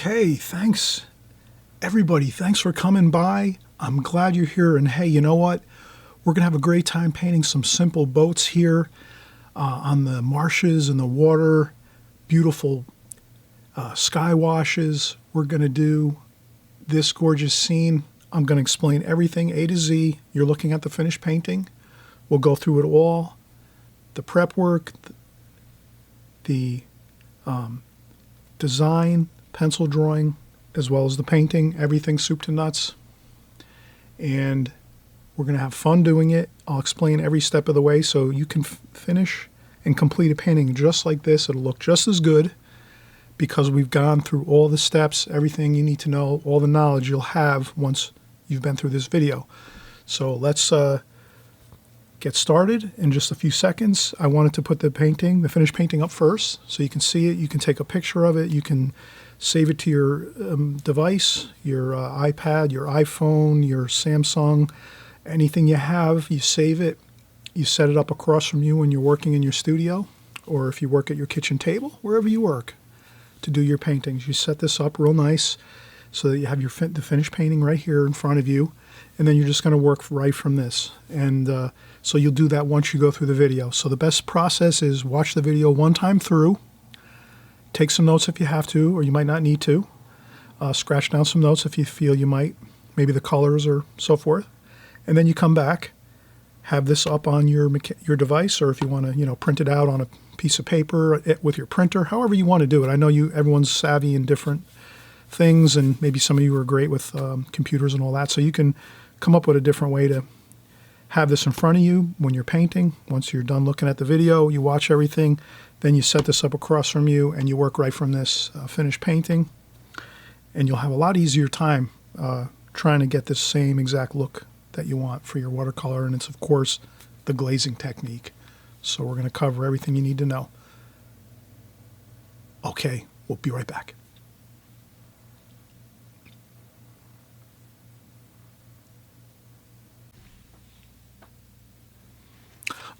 Okay, thanks everybody. Thanks for coming by. I'm glad you're here. And hey, you know what? We're going to have a great time painting some simple boats here on the marshes and the water. Beautiful sky washes. We're going to do this gorgeous scene. I'm going to explain everything A to Z. You're looking at the finished painting. We'll go through it all. The prep work, the design, pencil drawing, as well as the painting, everything soup to nuts. And we're going to have fun doing it. I'll explain every step of the way so you can finish and complete a painting just like this. It'll look just as good because we've gone through all the steps, everything you need to know, all the knowledge you'll have once you've been through this video. So let's get started in just a few seconds. I wanted to put the finished painting up first so you can see it. You can take a picture of it. You can save it to your device, your iPad, your iPhone, your Samsung, anything you have, you save it. You set it up across from you when you're working in your studio, or if you work at your kitchen table, wherever you work to do your paintings. You set this up real nice so that you have the finished painting right here in front of you, and then you're just going to work right from this. And so you'll do that once you go through the video. So the best process is watch the video one time through, take some notes if you have to, or you might not need to. Scratch down some notes if you feel you might, maybe the colors or so forth. And then you come back, have this up on your device, or if you want to, print it out on a piece of paper with your printer, however you want to do it. I know everyone's savvy in different things, and maybe some of you are great with computers and all that. So you can come up with a different way to have this in front of you when you're painting. Once you're done looking at the video, you watch everything, then you set this up across from you and you work right from this finished painting. And you'll have a lot easier time trying to get the same exact look that you want for your watercolor. And it's, of course, the glazing technique. So we're going to cover everything you need to know. Okay, we'll be right back.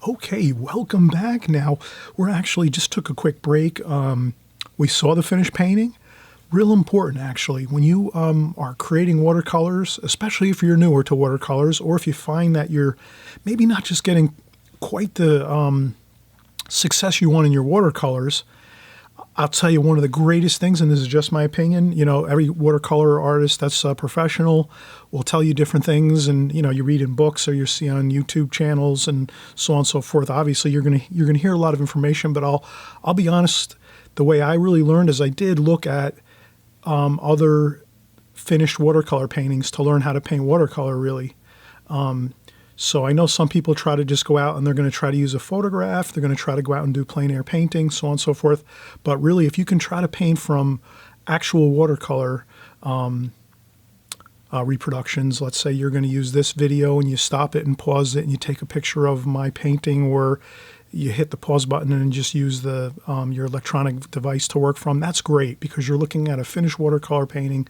Okay, welcome back. Now, we're actually just took a quick break. We saw the finished painting. Real important, actually, when you are creating watercolors, especially if you're newer to watercolors, or if you find that you're maybe not just getting quite the success you want in your watercolors. I'll tell you one of the greatest things, and this is just my opinion, every watercolor artist that's professional will tell you different things, and you read in books or you see on YouTube channels and so on and so forth. Obviously, you're gonna hear a lot of information, but I'll be honest. The way I really learned is I did look at other finished watercolor paintings to learn how to paint watercolor. Really. So I know some people try to just go out and they're going to try to use a photograph. They're going to try to go out and do plein air painting, so on and so forth. But really, if you can try to paint from actual watercolor reproductions, let's say you're going to use this video and you stop it and pause it and you take a picture of my painting, or you hit the pause button and just use your electronic device to work from, that's great because you're looking at a finished watercolor painting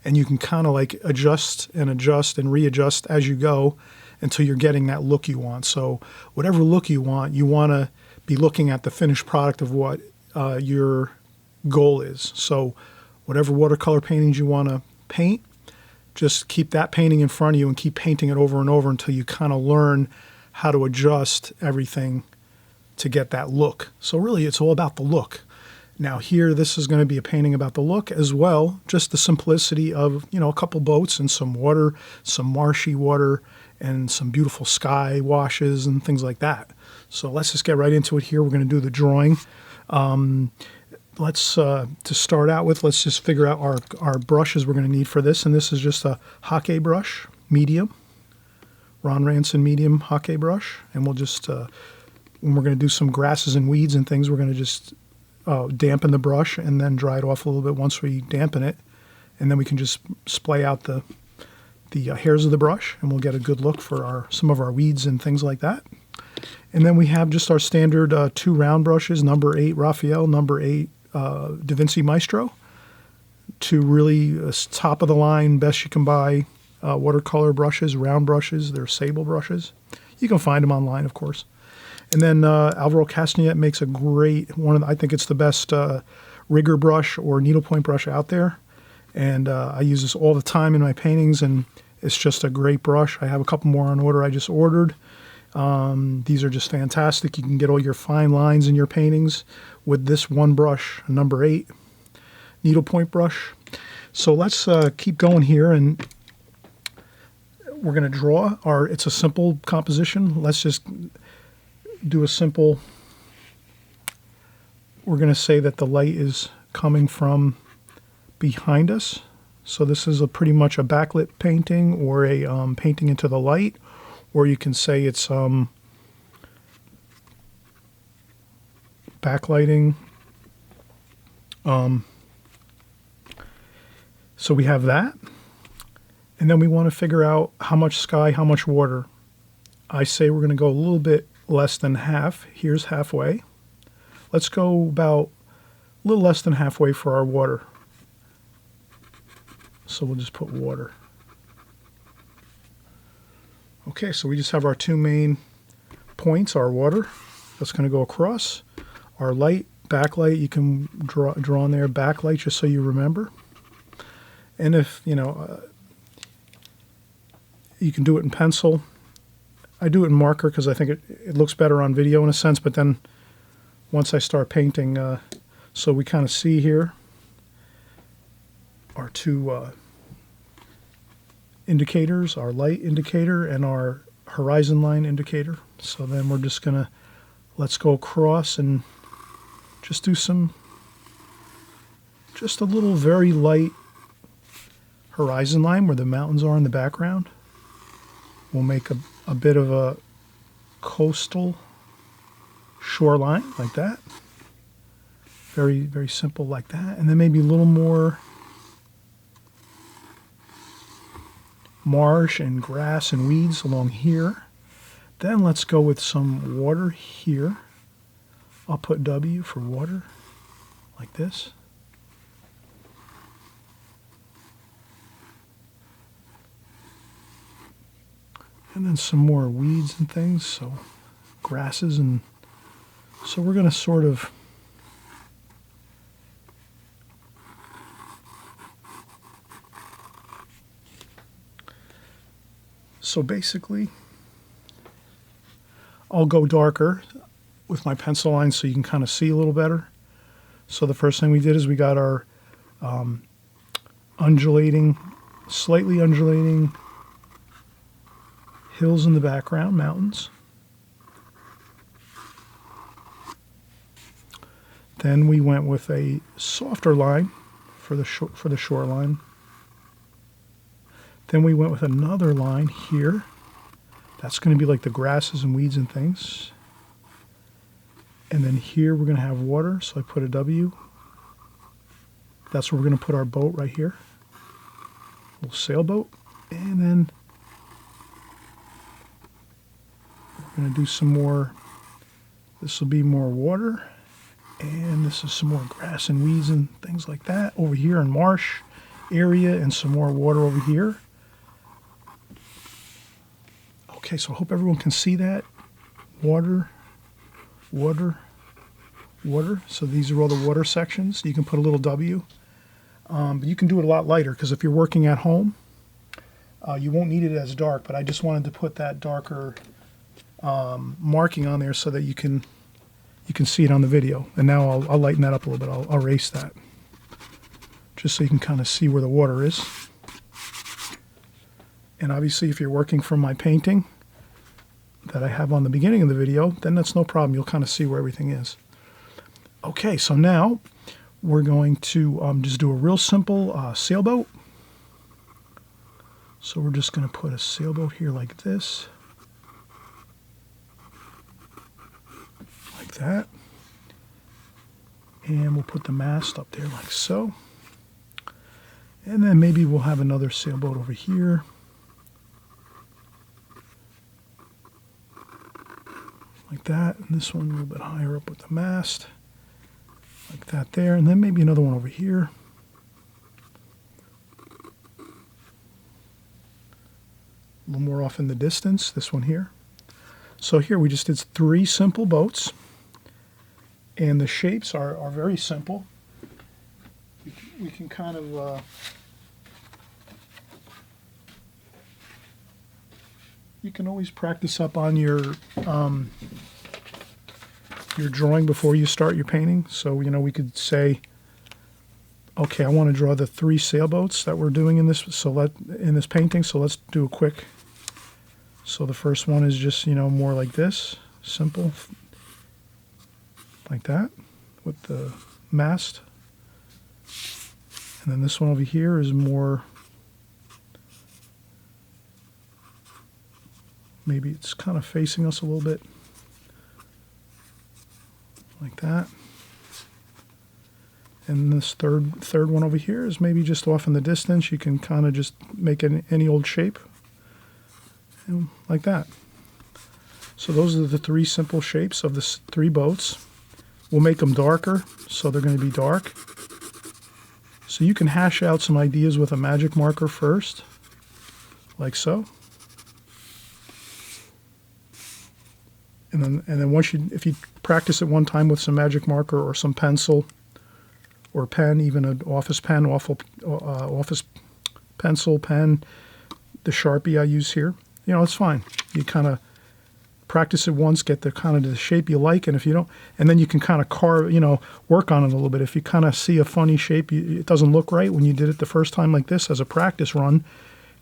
and you can kind of like adjust and readjust as you go until you're getting that look you want. So whatever look you want to be looking at the finished product of what your goal is. So whatever watercolor paintings you want to paint, just keep that painting in front of you and keep painting it over and over until you kind of learn how to adjust everything to get that look. So really it's all about the look. Now here, this is going to be a painting about the look as well, just the simplicity of, a couple boats and some water, some marshy water, and some beautiful sky washes and things like that. So let's just get right into it here. We're going to do the drawing. To start out with, let's just figure out our brushes we're going to need for this. And this is just a Hake brush, medium, Ron Ranson medium Hake brush. And we'll just, when we're going to do some grasses and weeds and things, we're going to just dampen the brush and then dry it off a little bit once we dampen it. And then we can just splay out the hairs of the brush, and we'll get a good look for some of our weeds and things like that. And then we have just our standard 2 round brushes, number 8 Raphael, number 8 Da Vinci Maestro. 2 really top of the line, best you can buy watercolor brushes, round brushes. They're sable brushes. You can find them online, of course. And then Alvaro Castanet makes a great I think it's the best rigger brush or needlepoint brush out there. And I use this all the time in my paintings, and it's just a great brush. I have a couple more on order I just ordered. These are just fantastic. You can get all your fine lines in your paintings with this one brush, a number 8 needlepoint brush. So let's keep going here, and we're going to draw it's a simple composition. Let's just do a simple, we're going to say that the light is coming from behind us. So this is pretty much a backlit painting, or a painting into the light, or you can say it's backlighting. So we have that, and then we want to figure out how much sky, how much water. I say we're going to go a little bit less than half. Here's halfway. Let's go about a little less than halfway for our water. So we'll just put water. Okay, so we just have our 2 main points, our water. That's going to go across. Our light, backlight, you can draw on there, backlight, just so you remember. And if, you know, you can do it in pencil. I do it in marker because I think it looks better on video in a sense, but then once I start painting, so we kind of see here our 2 indicators, our light indicator and our horizon line indicator. So then we're just going to, let's go across and just do just a little very light horizon line where the mountains are in the background. We'll make a bit of a coastal shoreline like that. Very, very simple like that. And then maybe a little more marsh and grass and weeds along here. Then let's go with some water here. I'll put W for water like this. And then some more weeds and things, so grasses, and so we're going to sort of so basically I'll go darker with my pencil line so you can kind of see a little better. So the first thing we did is we got our slightly undulating hills in the background, mountains. Then we went with a softer line for the shoreline. Then we went with another line here. That's going to be like the grasses and weeds and things. And then here we're going to have water, so I put a W. That's where we're going to put our boat right here. A little sailboat. And then we're going to do some more. This will be more water. And this is some more grass and weeds and things like that over here in marsh area, and some more water over here. Okay, so I hope everyone can see that. Water, water, water. So these are all the water sections. You can put a little W. But you can do it a lot lighter, because if you're working at home, you won't need it as dark. But I just wanted to put that darker marking on there so that you can see it on the video. And now I'll lighten that up a little bit. I'll erase that, just so you can kind of see where the water is. And obviously, if you're working from my painting that I have on the beginning of the video, then that's no problem. You'll kind of see where everything is. Okay, so now we're going to just do a real simple sailboat. So we're just going to put a sailboat here like this. Like that. And we'll put the mast up there like so. And then maybe we'll have another sailboat over here. Like that. And this one a little bit higher up with the mast. Like that there. And then maybe another one over here. A little more off in the distance, this one here. So here we just did 3 simple boats. And the shapes are very simple. We can kind of You can always practice up on your drawing before you start your painting. So, you know, we could say, okay, I want to draw the 3 sailboats that we're doing in this, in this painting. So let's do a quick. So the first one is just, you know, more like this, simple, like that, with the mast. And then this one over here is more, maybe it's kind of facing us a little bit, like that. And this third one over here is maybe just off in the distance. You can kind of just make any old shape, and like that. So those are the 3 simple shapes of the 3 boats. We'll make them darker, so they're going to be dark. So you can hash out some ideas with a magic marker first, like so. And then once if you practice it one time with some magic marker or some pencil or pen, even an office pen, office pencil, pen, the Sharpie I use here, you know, it's fine. You kind of practice it once, get the kind of the shape you like, and if you don't, and then you can kind of carve, you know, work on it a little bit. If you kind of see a funny shape, it doesn't look right when you did it the first time like this as a practice run,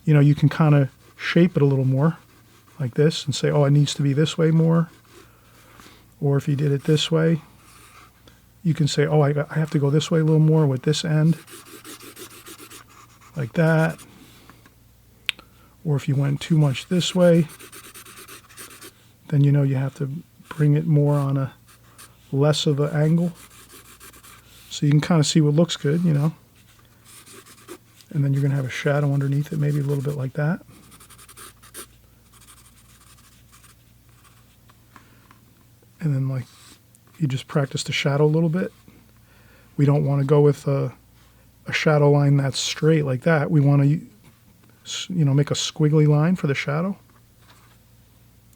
you know, you can kind of shape it a little more like this and say, oh, it needs to be this way more. Or if you did it this way, you can say, oh, I have to go this way a little more with this end, like that. Or if you went too much this way, then you know you have to bring it more on a less of an angle. So you can kind of see what looks good, you know. And then you're going to have a shadow underneath it, maybe a little bit like that. And then like you just practice the shadow a little bit. We don't want to go with a shadow line that's straight like that. We want to, you know, make a squiggly line for the shadow,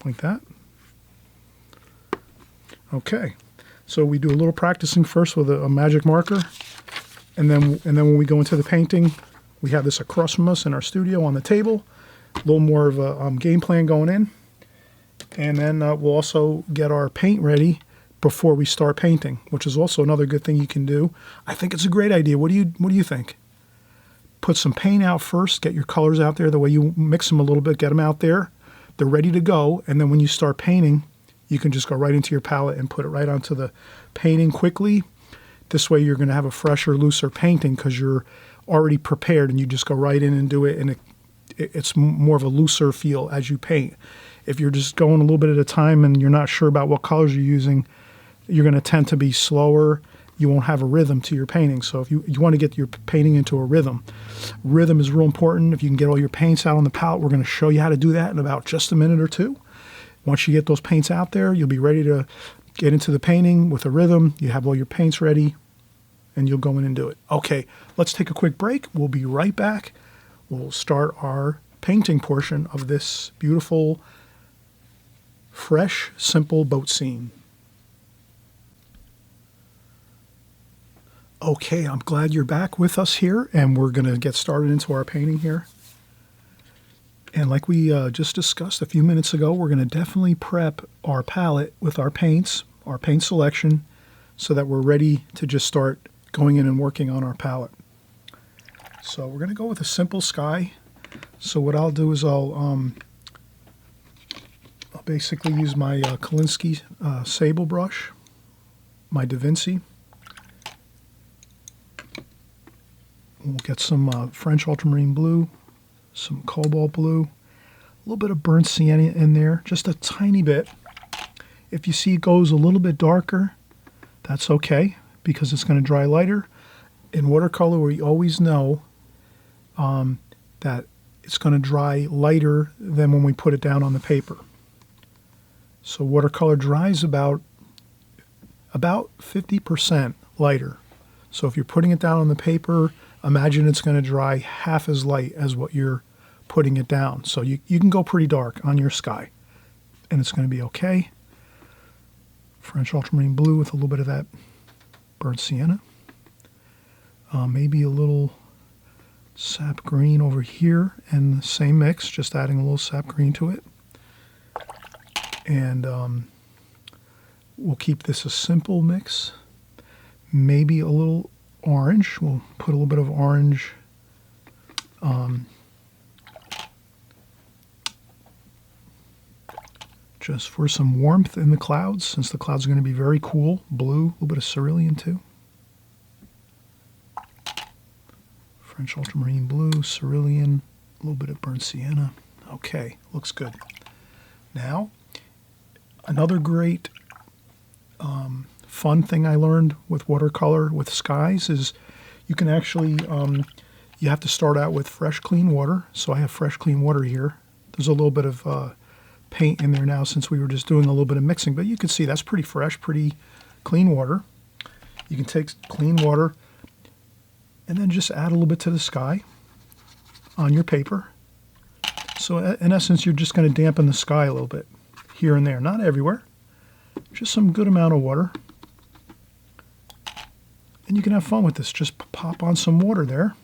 like that. Okay, so we do a little practicing first with a magic marker, and then when we go into the painting, we have this across from us in our studio on the table. A little more of a game plan going in. And then we'll also get our paint ready before we start painting, which is also another good thing you can do. I think it's a great idea. What do you think? Put some paint out first, get your colors out there. The way you mix them a little bit, get them out there. They're ready to go. And then when you start painting, you can just go right into your palette and put it right onto the painting quickly. This way you're going to have a fresher, looser painting because you're already prepared and you just go right in and do it. And it's more of a looser feel as you paint. If you're just going a little bit at a time and you're not sure about what colors you're using, you're going to tend to be slower. You won't have a rhythm to your painting. So if you want to get your painting into a rhythm, rhythm is real important. If you can get all your paints out on the palette, we're going to show you how to do that in about just a minute or two. Once you get those paints out there, you'll be ready to get into the painting with a rhythm. You have all your paints ready, and you'll go in and do it. Okay, let's take a quick break. We'll be right back. We'll start our painting portion of this beautiful, fresh, simple boat scene. Okay, I'm glad you're back with us here, and we're going to get started into our painting here. And like we just discussed a few minutes ago, we're going to definitely prep our palette with our paints, our paint selection, so that we're ready to just start going in and working on our palette. So we're going to go with a simple sky. So what I'll do is I'll basically use my Kolinsky sable brush, my Da Vinci. We'll get some French ultramarine blue, some cobalt blue, a little bit of burnt sienna in there, just a tiny bit. If you see it goes a little bit darker, that's okay, because it's going to dry lighter. In watercolor, we always know that it's going to dry lighter than when we put it down on the paper. So watercolor dries about 50% lighter. So if you're putting it down on the paper, imagine it's going to dry half as light as what you're putting it down. So you can go pretty dark on your sky, and it's going to be okay. French ultramarine blue with a little bit of that burnt sienna. Maybe a little sap green over here, and the same mix, just adding a little sap green to it. And we'll keep this a simple mix. Maybe a little orange. We'll put a little bit of orange. Just for some warmth in the clouds, since the clouds are going to be very cool. Blue, a little bit of cerulean too. French ultramarine blue, cerulean, a little bit of burnt sienna. Okay, looks good. Now, another great fun thing I learned with watercolor with skies is you can actually, you have to start out with fresh, clean water. So I have fresh, clean water here. There's a little bit of paint in there now since we were just doing a little bit of mixing, but you can see that's pretty fresh, pretty clean water. You can take clean water and then just add a little bit to the sky on your paper. So in essence, you're just going to dampen the sky a little bit here and there, not everywhere, just some good amount of water. And you can have fun with this. Just pop on some water there.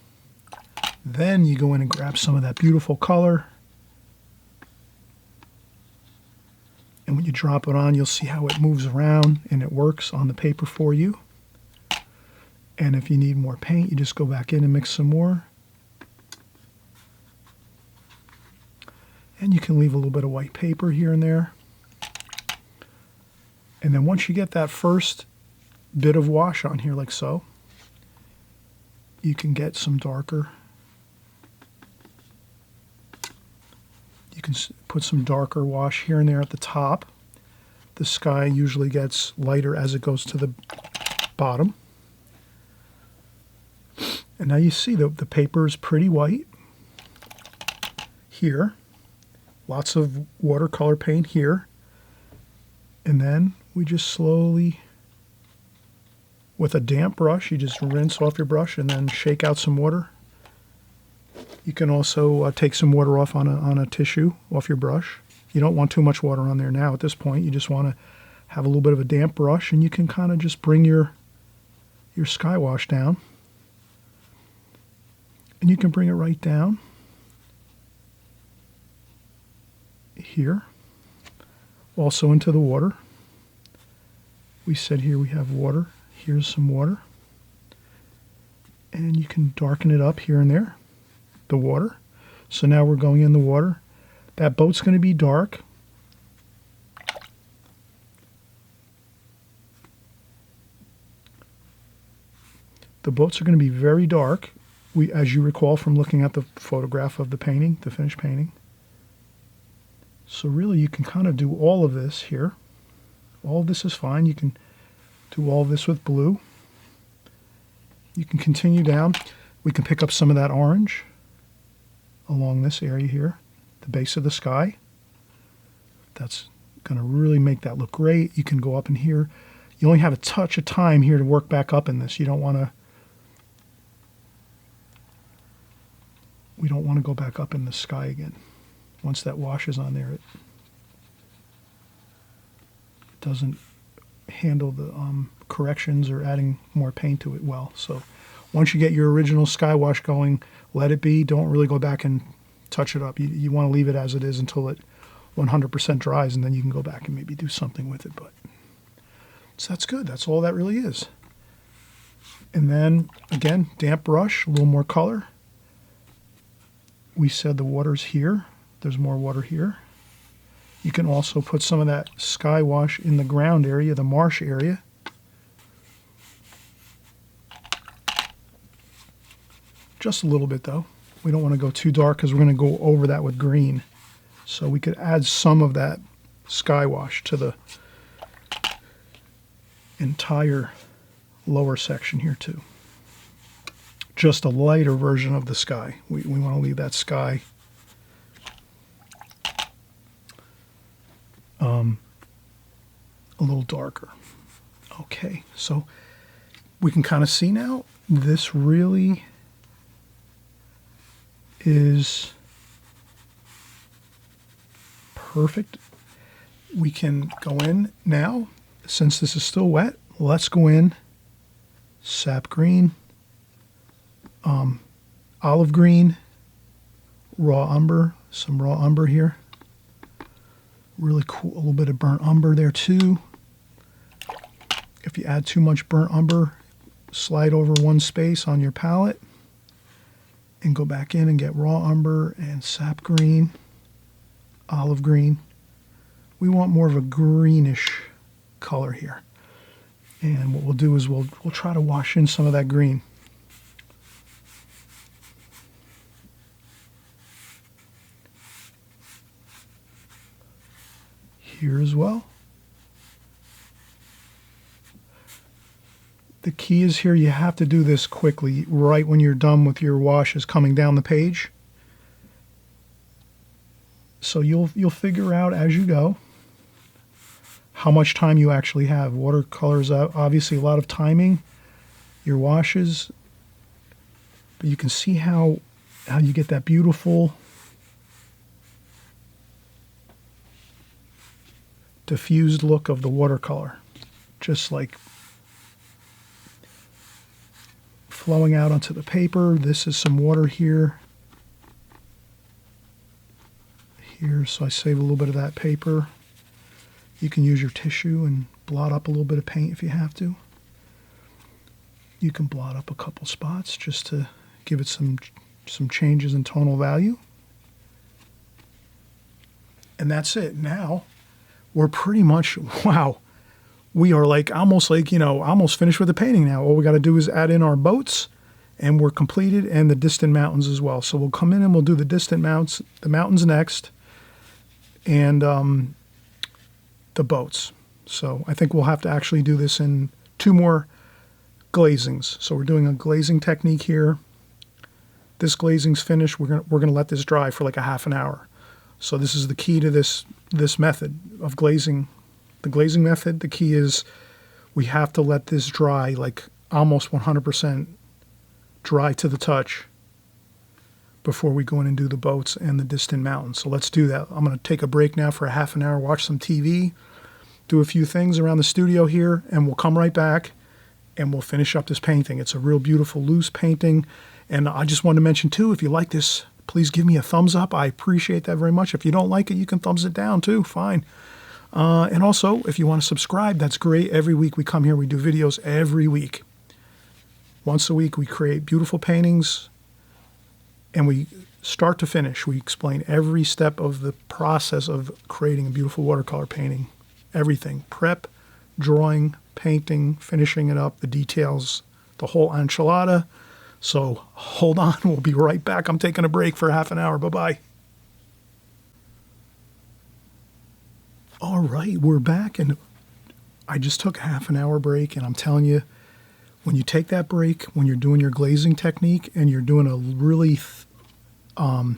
Then you go in and grab some of that beautiful color. And when you drop it on, you'll see how it moves around and it works on the paper for you. And if you need more paint, you just go back in and mix some more. And you can leave a little bit of white paper here and there. And then once you get that first bit of wash on here like so, you can get some darker. You can put some darker wash here and there at the top. The sky usually gets lighter as it goes to the bottom. And now you see the paper is pretty white here. Lots of watercolor paint here. And then we just slowly, with a damp brush, you just rinse off your brush and then shake out some water. You can also take some water off on a tissue off your brush. You don't want too much water on there now at this point. You just want to have a little bit of a damp brush, and you can kind of just bring your sky wash down. And you can bring it right down here, also into the water. We said here we have water. Here's some water. And you can darken it up here and there, the water. So now we're going in the water. That boat's going to be dark. The boats are going to be very dark. As you recall from looking at the photograph of the painting, the finished painting. So really you can kind of do all of this here. All of this is fine. You can do all of this with blue. You can continue down. We can pick up some of that orange along this area here, the base of the sky. That's going to really make that look great. You can go up in here. You only have a touch of time here to work back up in this. You don't want to, we don't want to go back up in the sky again. Once that wash is on there, it doesn't handle the corrections or adding more paint to it well. So once you get your original sky wash going, let it be. Don't really go back and touch it up. You want to leave it as it is until it 100% dries, and then you can go back and maybe do something with it. But so that's good. That's all that really is. And then again, damp brush, a little more color. We said the water's here. There's more water here. You can also put some of that sky wash in the ground area, the marsh area. Just a little bit though. We don't want to go too dark because we're going to go over that with green. So we could add some of that sky wash to the entire lower section here too. Just a lighter version of the sky. We want to leave that sky a little darker. Okay, so we can kind of see now this really is perfect. We can go in now, since this is still wet, let's go in sap green, olive green, raw umber, some raw umber here. Really cool, a little bit of burnt umber there too. If you add too much burnt umber, slide over one space on your palette and go back in and get raw umber and sap green, olive green. We want more of a greenish color here. And what we'll do is we'll try to wash in some of that green. Here as well. The key is here, you have to do this quickly, right when you're done with your washes coming down the page. So you'll figure out as you go how much time you actually have. Watercolor is obviously a lot of timing, your washes, but you can see how you get that beautiful diffused look of the watercolor, just like flowing out onto the paper. This is some water here, so I save a little bit of that paper. You can use your tissue and blot up a little bit of paint if you have to. You can blot up a couple spots just to give it some changes in tonal value. And that's it. Now we're pretty much, wow, we are almost finished with the painting now. All we got to do is add in our boats and we're completed, and the distant mountains as well. So we'll come in and we'll do the mountains next, and the boats. So I think we'll have to actually do this in 2 more glazings. So we're doing a glazing technique here. This glazing's finished. We're gonna let this dry for like a half an hour. So this is the key to this method of glazing. The glazing method, the key is we have to let this dry like almost 100% dry to the touch before we go in and do the boats and the distant mountains. So let's do that. I'm going to take a break now for a half an hour, watch some TV, do a few things around the studio here, and we'll come right back and we'll finish up this painting. It's a real beautiful loose painting. And I just wanted to mention too, if you like this, please give me a thumbs up. I appreciate that very much. If you don't like it, you can thumbs it down too. Fine. And also, if you want to subscribe, that's great. Every week we come here, we do videos every week. Once a week, we create beautiful paintings, and we start to finish. We explain every step of the process of creating a beautiful watercolor painting. Everything. Prep, drawing, painting, finishing it up, the details, the whole enchilada. So hold on, we'll be right back. I'm taking a break for half an hour. Bye-bye. All right, we're back, and I just took a half an hour break, and I'm telling you, when you take that break, when you're doing your glazing technique and you're doing a really a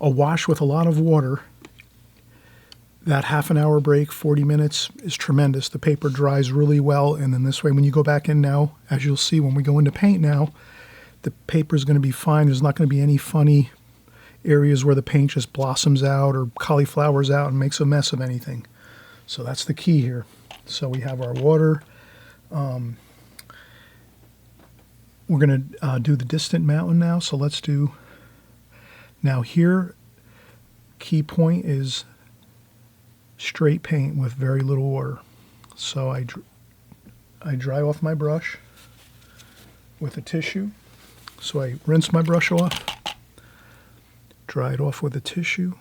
wash with a lot of water, that half an hour break, 40 minutes, is tremendous. The paper dries really well, and then this way, when you go back in now, as you'll see when we go into paint now, the paper is going to be fine. There's not going to be any funny areas where the paint just blossoms out or cauliflowers out and makes a mess of anything. So that's the key here. So we have our water. We're going to do the distant mountain now. So let's do, now here, key point is straight paint with very little water. So I dry off my brush with a tissue. So I rinse my brush off, dry it off with a tissue,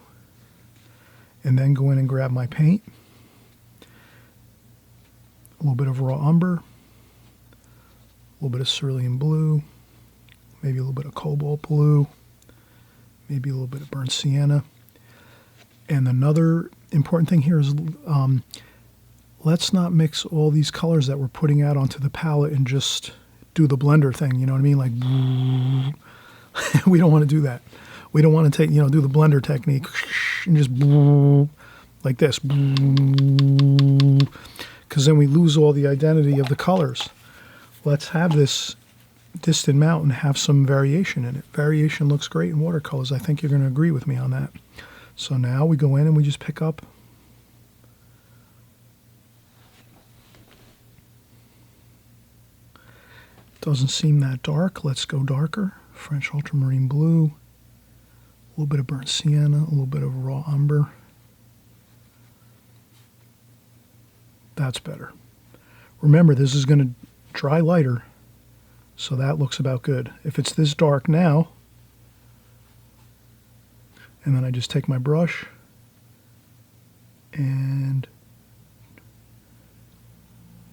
and then go in and grab my paint. A little bit of raw umber, a little bit of cerulean blue, maybe a little bit of cobalt blue, maybe a little bit of burnt sienna. And another important thing here is let's not mix all these colors that we're putting out onto the palette and just do the blender thing, you know what I mean? Like, we don't want to do that. We don't want to take, do the blender technique and just like this, because then we lose all the identity of the colors. Let's have this distant mountain have some variation in it. Variation looks great in watercolors. I think you're going to agree with me on that. So now we go in and we just pick up doesn't seem that dark. Let's go darker. French ultramarine blue, a little bit of burnt sienna, a little bit of raw umber, That's better. Remember, this is going to dry lighter, so that looks about good. If it's this dark now, and then I just take my brush and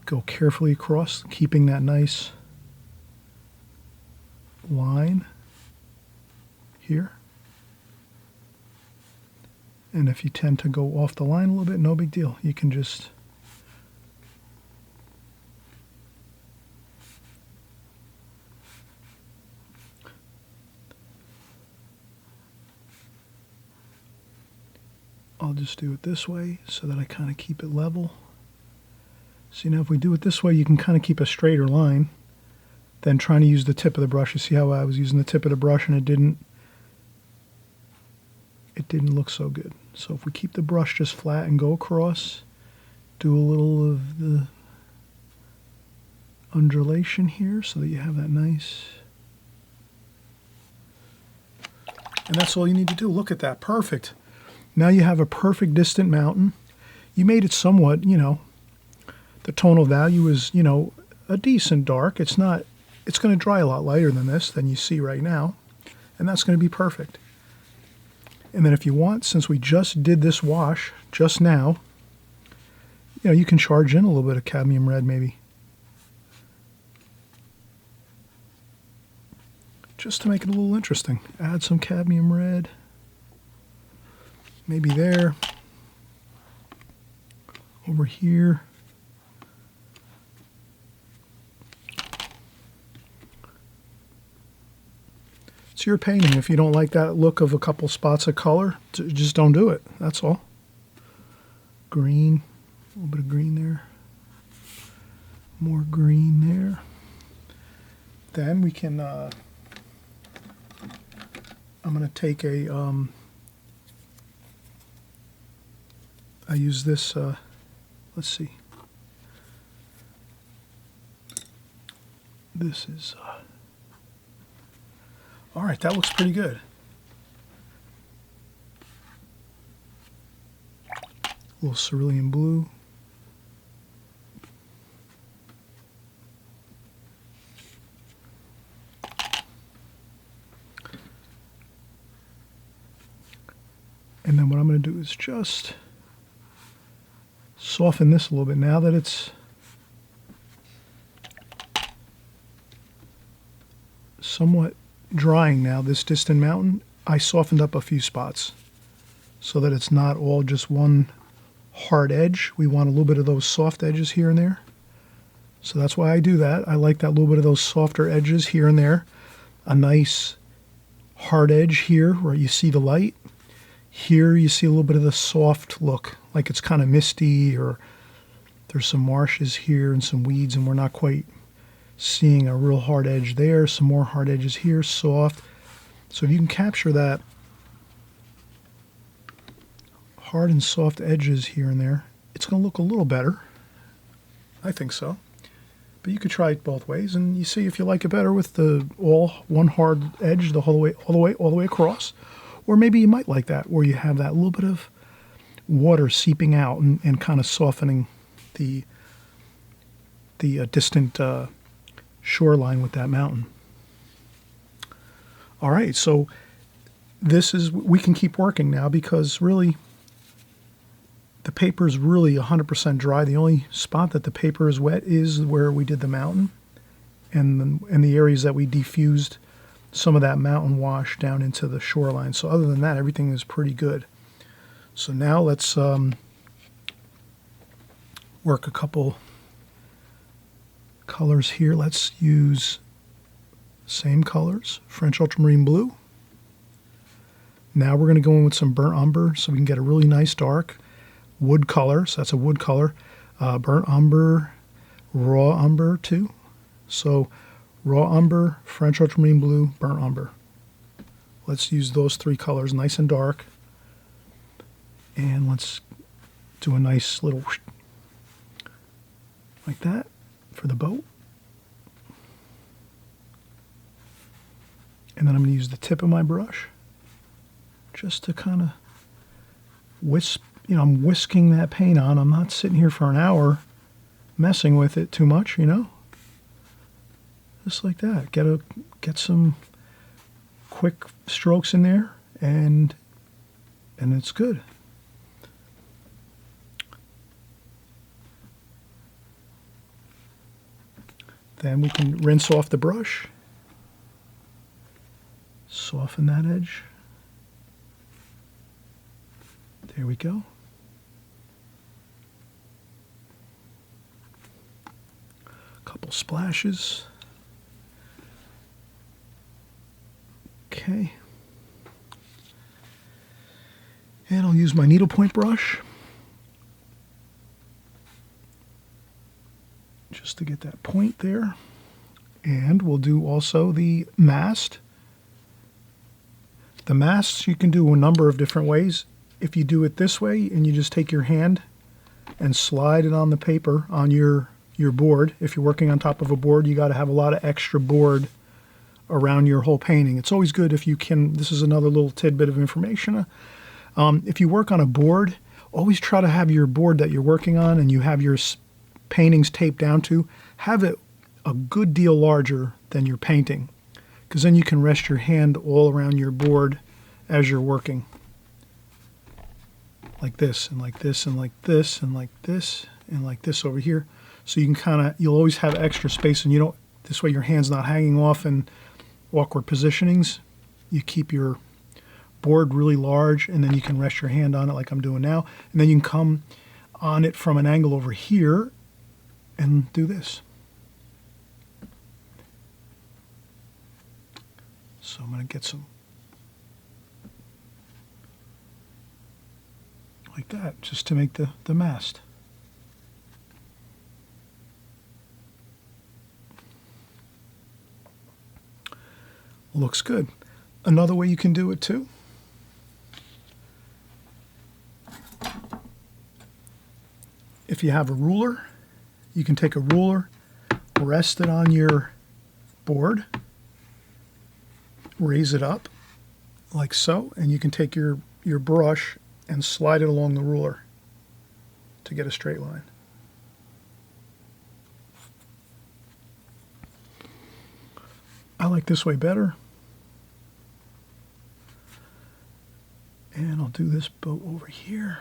go carefully across, keeping that nice line here. And if you tend to go off the line a little bit, no big deal. You can just I'll just do it this way so that I kind of keep it level. So, you know, if we do it this way, you can kind of keep a straighter line than trying to use the tip of the brush. You see how I was using the tip of the brush and it didn't look so good. So if we keep the brush just flat and go across, do a little of the undulation here so that you have that nice. And that's all you need to do. Look at that. Perfect. Now you have a perfect distant mountain. You made it somewhat, you know, the tonal value is, you know, a decent dark. It's not, it's going to dry a lot lighter than this, than you see right now. And that's going to be perfect. And then if you want, since we just did this wash just now, you know, you can charge in a little bit of cadmium red maybe. Just to make it a little interesting. Add some cadmium red. Maybe there. Over here. It's your painting. If you don't like that look of a couple spots of color, just don't do it. That's all. Green. A little bit of green there. More green there. Then we can, I'm going to take a, I use this, let's see. This is, all right, that looks pretty good. A little cerulean blue. And then what I'm going to do is just soften this a little bit now that it's somewhat drying now, this distant mountain. I softened up a few spots so that it's not all just one hard edge. We want a little bit of those soft edges here and there. So that's why I do that. I like that little bit of those softer edges here and there. A nice hard edge here where you see the light. Here you see a little bit of the soft look, like it's kind of misty, or there's some marshes here and some weeds and we're not quite seeing a real hard edge there. Some more hard edges here, soft. So if you can capture that hard and soft edges here and there, it's going to look a little better. I think so. But you could try it both ways and you see if you like it better with the all one hard edge the whole way, all the way across. Or maybe you might like that, where you have that little bit of water seeping out and kind of softening the distant shoreline with that mountain. All right, so this is, we can keep working now because really the paper is really 100% dry. The only spot that the paper is wet is where we did the mountain and the areas that we diffused some of that mountain wash down into the shoreline. So other than that, everything is pretty good. So now let's work a couple colors here. Let's use same colors, French ultramarine blue. Now we're going to go in with some burnt umber so we can get a really nice dark wood color. So that's a wood color. Burnt umber, raw umber too. So raw umber, French ultramarine blue, burnt umber. Let's use those three colors, nice and dark. And let's do a nice little like that for the boat. And then I'm going to use the tip of my brush just to kind of wisp, you know, I'm whisking that paint on. I'm not sitting here for an hour messing with it too much, you know. Just like that. Get some quick strokes in there, and it's good. Then we can rinse off the brush, soften that edge. There we go. A couple splashes. Okay. And I'll use my needlepoint brush just to get that point there. And we'll do also the mast. The masts you can do a number of different ways. If you do it this way and you just take your hand and slide it on the paper on your board, if you're working on top of a board, you got to have a lot of extra board around your whole painting. It's always good if you can, this is another little tidbit of information. If you work on a board, always try to have your board that you're working on and you have your paintings taped down to, have it a good deal larger than your painting, because then you can rest your hand all around your board as you're working. Like this, and like this, and like this, and like this, and like this over here. So you can you'll always have extra space, and you don't, this way your hand's not hanging off in awkward positionings. You keep your board really large, and then you can rest your hand on it like I'm doing now. And then you can come on it from an angle over here and do this. So I'm going to get some like that, just to make the mast. Looks good. Another way you can do it too, if you have a ruler, you can take a ruler, rest it on your board, raise it up like so, and you can take your brush and slide it along the ruler to get a straight line. I like this way better. And I'll do this boat over here.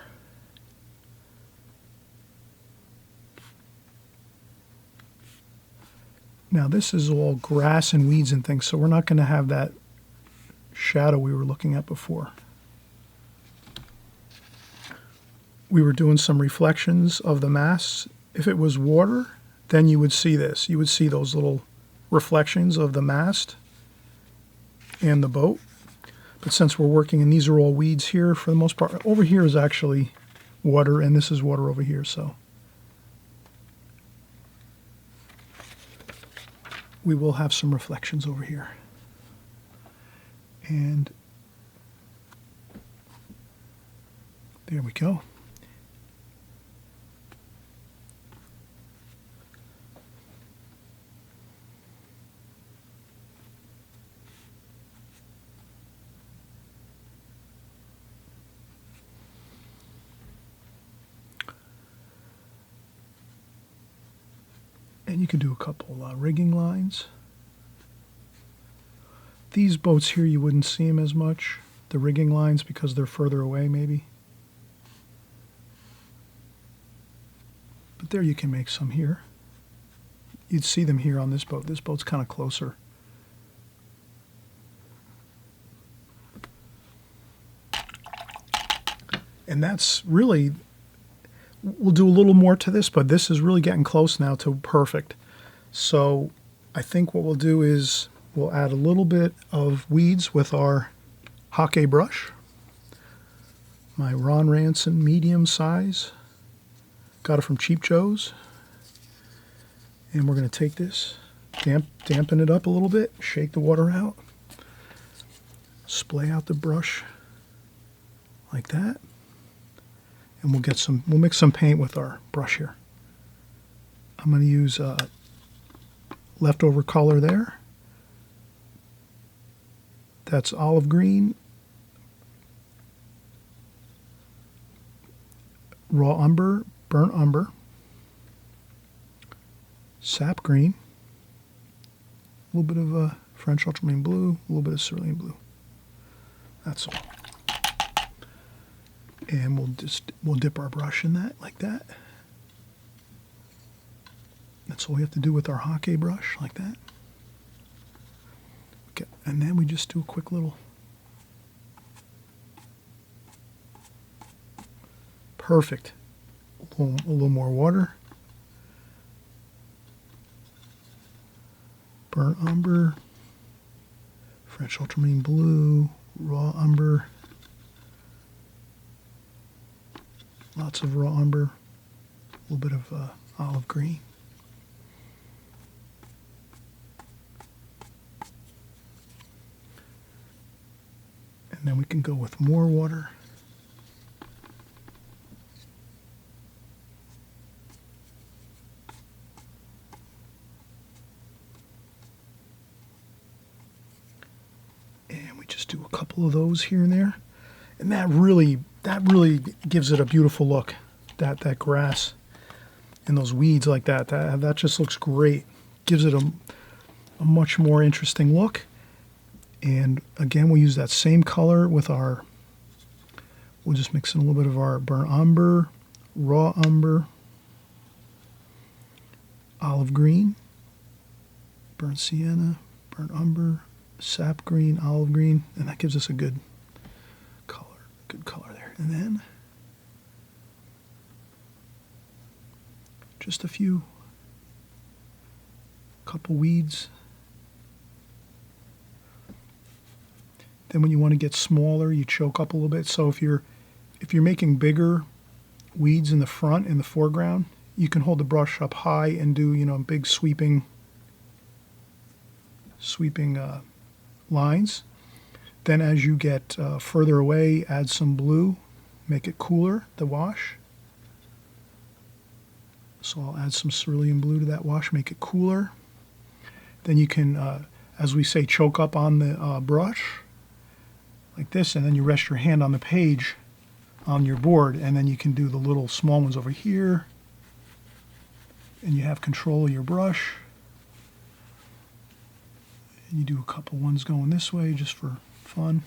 Now this is all grass and weeds and things, so we're not going to have that shadow we were looking at before. We were doing some reflections of the masts. If it was water, then you would see this. You would see those little reflections of the mast and the boat. But since we're working, and these are all weeds here for the most part, over here is actually water, and this is water over here, so we will have some reflections over here. And there we go. And you can do a couple rigging lines. These boats here, you wouldn't see them as much, the rigging lines, because they're further away maybe. But there you can make some here. You'd see them here on this boat. This boat's kind of closer. And that's really, we'll do a little more to this, but this is really getting close now to perfect. So I think what we'll do is we'll add a little bit of weeds with our Hockey brush, my Ron Ranson medium size. Got it from Cheap Joe's. And we're going to take this, dampen it up a little bit, shake the water out, splay out the brush like that. And we'll mix some paint with our brush here. I'm going to use leftover color there. That's olive green, raw umber, burnt umber. sap green, a little bit of French ultramarine blue, a little bit of cerulean blue. That's all. And we'll dip our brush in that like that. That's all we have to do with our Hake brush, like that. Okay, and then we just do a quick little. Perfect. A little more water. Burnt umber, French ultramarine blue, raw umber. Lots of raw umber, a little bit of olive green. And then we can go with more water. And we just do a couple of those here and there. And that really gives it a beautiful look. That grass and those weeds like that just looks great. Gives it a much more interesting look. And again, we'll use that same color with we'll just mix in a little bit of our burnt umber, raw umber, olive green, burnt sienna, burnt umber, sap green, olive green, and that gives us a good color there. And then just a couple weeds. Then when you want to get smaller, you choke up a little bit. So if you're making bigger weeds in the front, in the foreground, you can hold the brush up high and do, big sweeping lines. Then as you get further away, add some blue, make it cooler, the wash. So I'll add some cerulean blue to that wash, make it cooler. Then you can, as we say, choke up on the brush like this, and then you rest your hand on the page on your board, and then you can do the little small ones over here, and you have control of your brush. And you do a couple ones going this way just for fun.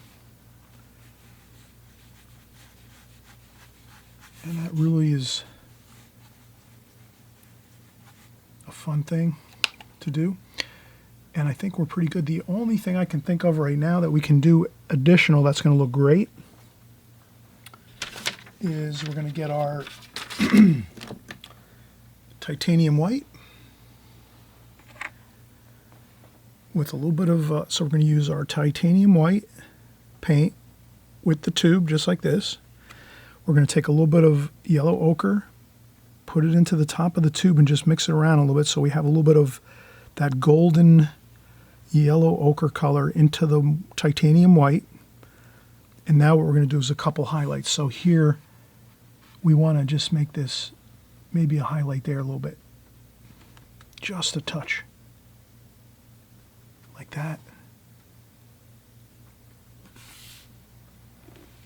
And that really is a fun thing to do. And I think we're pretty good. The only thing I can think of right now that we can do additional that's going to look great is we're going to get our titanium white with a little bit of, so we're going to use our titanium white paint with the tube just like this. We're going to take a little bit of yellow ochre, put it into the top of the tube and just mix it around a little bit so we have a little bit of that golden yellow ochre color into the titanium white. And now what we're going to do is a couple highlights. So here we want to just make this maybe a highlight there a little bit. Just a touch. Like that.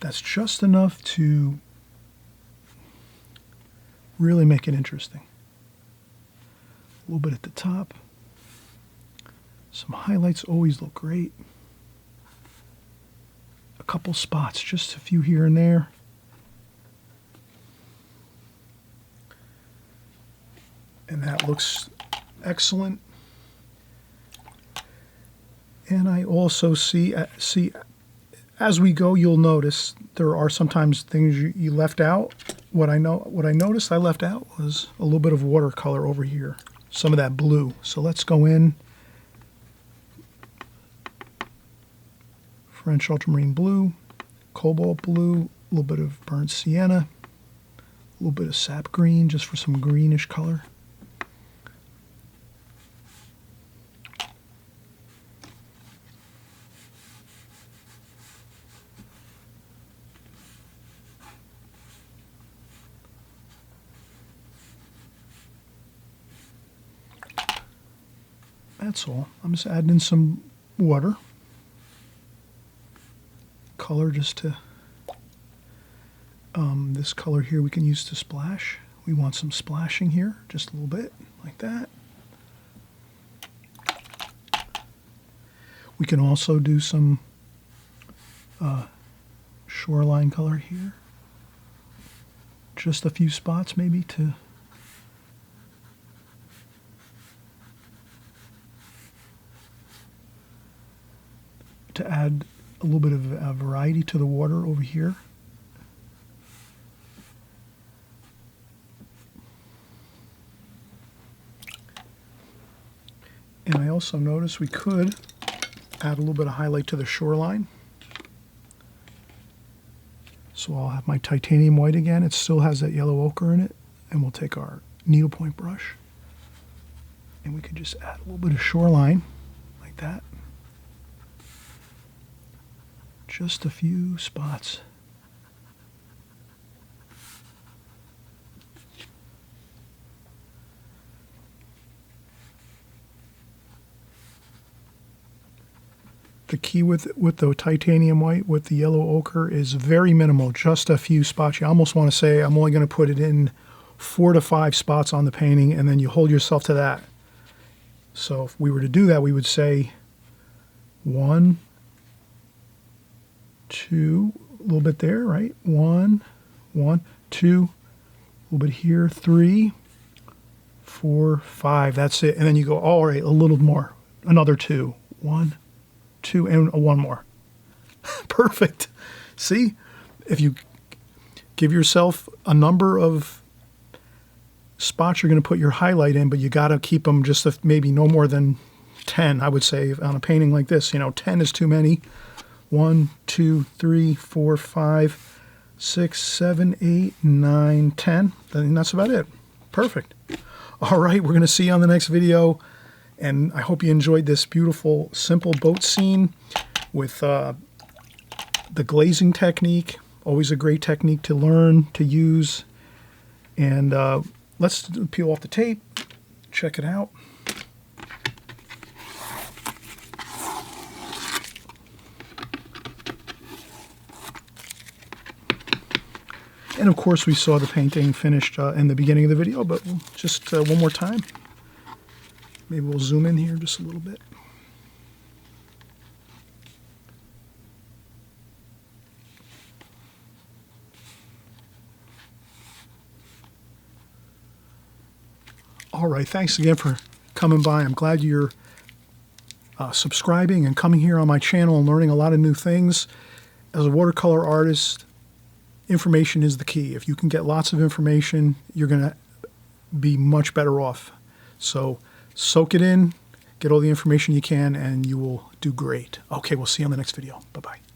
That's just enough to really make it interesting. A little bit at the top. Some highlights always look great. A couple spots, just a few here and there. And that looks excellent. And I also see as we go, you'll notice there are sometimes things you left out. What I noticed I left out was a little bit of watercolor over here, some of that blue. So let's go in. French ultramarine blue, cobalt blue, a little bit of burnt sienna, a little bit of sap green just for some greenish color. That's all. I'm just adding in some water. Color just to, this color here we can use to splash. We want some splashing here, just a little bit, like that. We can also do some shoreline color here. Just a few spots maybe to add a little bit of variety to the water over here. And I also noticed we could add a little bit of highlight to the shoreline. So I'll have my titanium white again. It still has that yellow ochre in it. And we'll take our needlepoint brush. And we could just add a little bit of shoreline like that. Just a few spots. The key with the titanium white with the yellow ochre is very minimal, just a few spots. You almost want to say, I'm only going to put it in 4 to 5 spots on the painting, and then you hold yourself to that. So if we were to do that, we would say 1, 2, a little bit there, right? 1, 1, 2, a little bit here, 3, 4, 5. That's it. And then you go, all right, a little more, another 2, 1, 2, and 1 more. Perfect. See, if you give yourself a number of spots you're going to put your highlight in, but you got to keep them just maybe no more than 10, I would say, on a painting like this. 10 is too many. 1, 2, 3, 4, 5, 6, 7, 8, 9, 10. Then that's about it. Perfect. All right, we're going to see you on the next video. And I hope you enjoyed this beautiful, simple boat scene with the glazing technique. Always a great technique to learn, to use. And let's peel off the tape. Check it out. And of course, we saw the painting finished in the beginning of the video, but just one more time. Maybe we'll zoom in here just a little bit. All right, thanks again for coming by. I'm glad you're subscribing and coming here on my channel and learning a lot of new things. As a watercolor artist, information is the key. If you can get lots of information, you're going to be much better off. So soak it in, get all the information you can, and you will do great. Okay, we'll see you on the next video. Bye-bye.